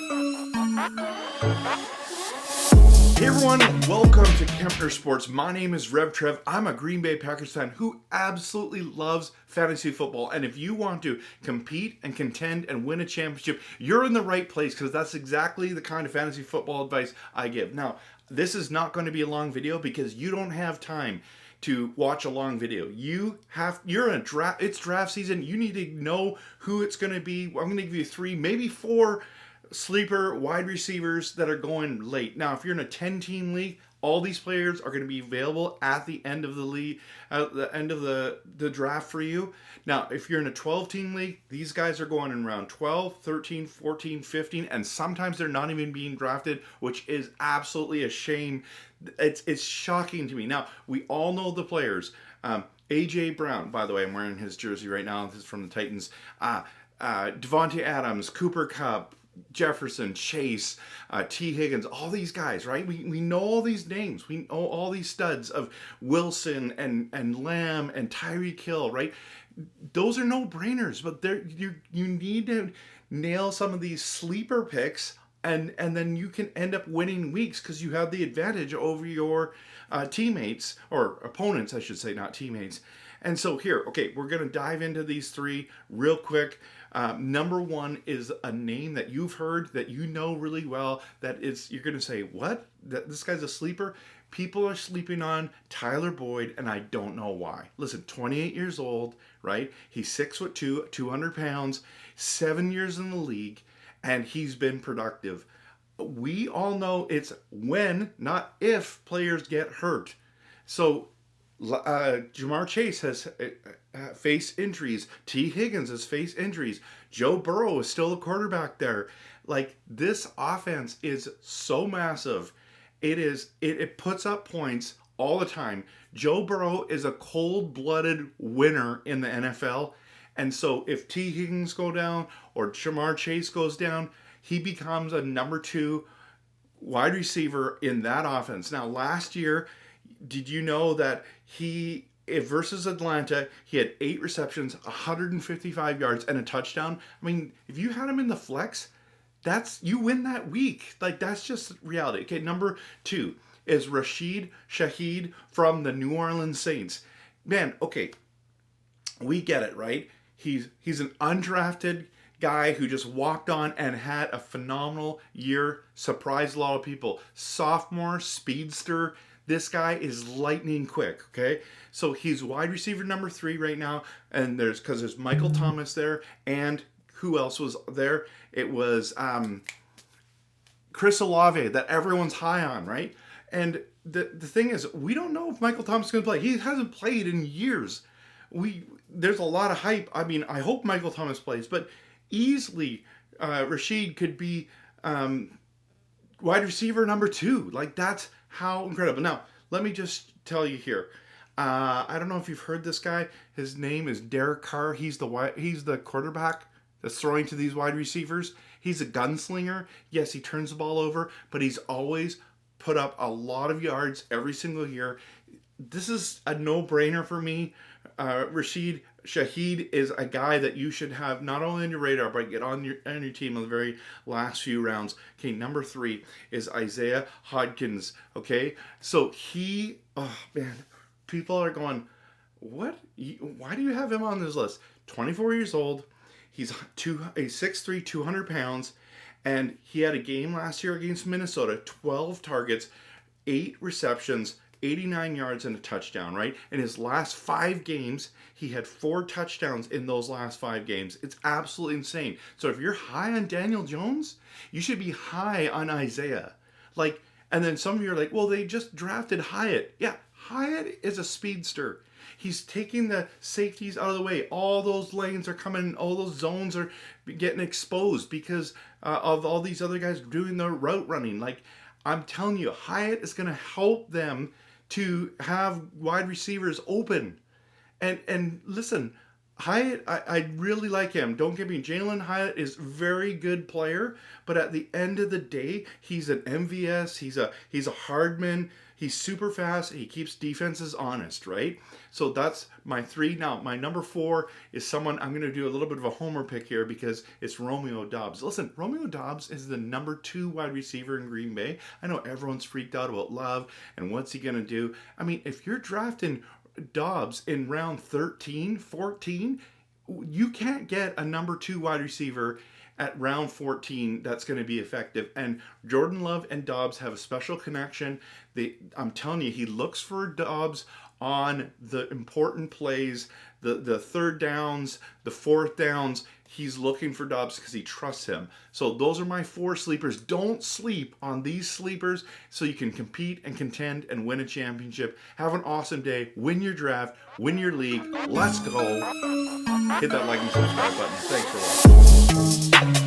Hey everyone, welcome to Kempner Sports. My name is Rev Trev. I'm a Green Bay Packers fan who absolutely loves fantasy football. And if you want to compete and contend and win a championship, you're in the right place because that's exactly the kind of fantasy football advice I give. Now, this is not going to be a long video because you don't have time to watch a long video. You're in a draft, it's draft season. You need to know who it's going to be. I'm going to give you 3, maybe 4 sleeper wide receivers that are going late. Now, if you're in a 10-team league, all these players are going to be available at the end of the league, at the end of the draft for you. Now, if you're in a 12-team league, these guys are going in round 12, 13, 14, 15, and sometimes they're not even being drafted, which is absolutely a shame. It's shocking to me. Now, we all know the players. A.J. Brown, by the way, I'm wearing his jersey right now. This is from the Titans. Devontae Adams, Cooper Kupp, Jefferson, Chase, T. Higgins, all these guys, right? We know all these names. We know all these studs of Wilson and Lamb and Tyreek Hill, right? Those are no-brainers, but you need to nail some of these sleeper picks, and then you can end up winning weeks because you have the advantage over your teammates, or opponents, I should say, not teammates. And so here, okay, we're going to dive into these 3 real quick. Number 1 is a name that you've heard, that you know really well, you're going to say, what? This guy's a sleeper? People are sleeping on Tyler Boyd, and I don't know why. Listen, 28 years old, right? He's 6'2", 200 pounds, 7 years in the league, and he's been productive. We all know it's when, not if, players get hurt. So Jamar Chase has faced injuries. T. Higgins has faced injuries. Joe Burrow is still the quarterback there. Like, this offense is so massive. It puts up points all the time. Joe Burrow is a cold-blooded winner in the NFL. And so if T. Higgins go down or Jamar Chase goes down, he becomes a number 2 wide receiver in that offense. Now, last year, did you know that versus Atlanta, he had 8 receptions, 155 yards, and a touchdown? I mean, if you had him in the flex, you win that week. Like, that's just reality. Okay, number 2 is Rasheed Shaheed from the New Orleans Saints. Man, okay, we get it, right? He's an undrafted guy who just walked on and had a phenomenal year, surprised a lot of people. Sophomore, speedster. This guy is lightning quick, okay? So he's wide receiver number 3 right now, and there's Michael Thomas there, and who else was there? It was Chris Olave that everyone's high on, right? And the thing is, we don't know if Michael Thomas is going to play. He hasn't played in years. There's a lot of hype. I mean, I hope Michael Thomas plays, but easily Rasheed could be wide receiver number 2. Like, that's how incredible. Now, let me just tell you here. I don't know if you've heard this guy. His name is Derek Carr. He's the quarterback that's throwing to these wide receivers. He's a gunslinger. Yes, he turns the ball over, but he's always put up a lot of yards every single year. This is a no-brainer for me. Rasheed Shaheed is a guy that you should have not only on your radar, but get on your team in the very last few rounds. Okay, number 3 is Isaiah Hodgins. Okay, so oh man, people are going, what? Why do you have him on this list? 24 years old. He's 6'3", 200 pounds, and he had a game last year against Minnesota, 12 targets, 8 receptions, 89 yards and a touchdown, right? In his last 5 games, he had 4 touchdowns in those last 5 games. It's absolutely insane. So if you're high on Daniel Jones, you should be high on Isaiah. Like, and then some of you are like, well, they just drafted Hyatt. Yeah, Hyatt is a speedster. He's taking the safeties out of the way. All those lanes are coming, all those zones are getting exposed because of all these other guys doing the route running. Like, I'm telling you, Hyatt is going to help them to have wide receivers open. And listen, Hyatt, I really like him. Don't get me. Jalen Hyatt is very good player, but at the end of the day, he's an MVS. He's a hardman. He's super fast. He keeps defenses honest, right? So that's my 3. Now my number 4 is someone I'm going to do a little bit of a homer pick here because it's Romeo Dobbs. Listen, Romeo Dobbs is the number 2 wide receiver in Green Bay. I know everyone's freaked out about Love and what's he going to do. I mean, if you're drafting Dobbs in round 13, 14, you can't get a number 2 wide receiver at round 14 that's going to be effective. And Jordan Love and Dobbs have a special connection. I'm telling you, he looks for Dobbs on the important plays, the third downs, the fourth downs. He's looking for Dobbs because he trusts him. So those are my 4 sleepers. Don't sleep on these sleepers so you can compete and contend and win a championship. Have an awesome day. Win your draft. Win your league. Let's go. Hit that like and subscribe button. Thanks for watching.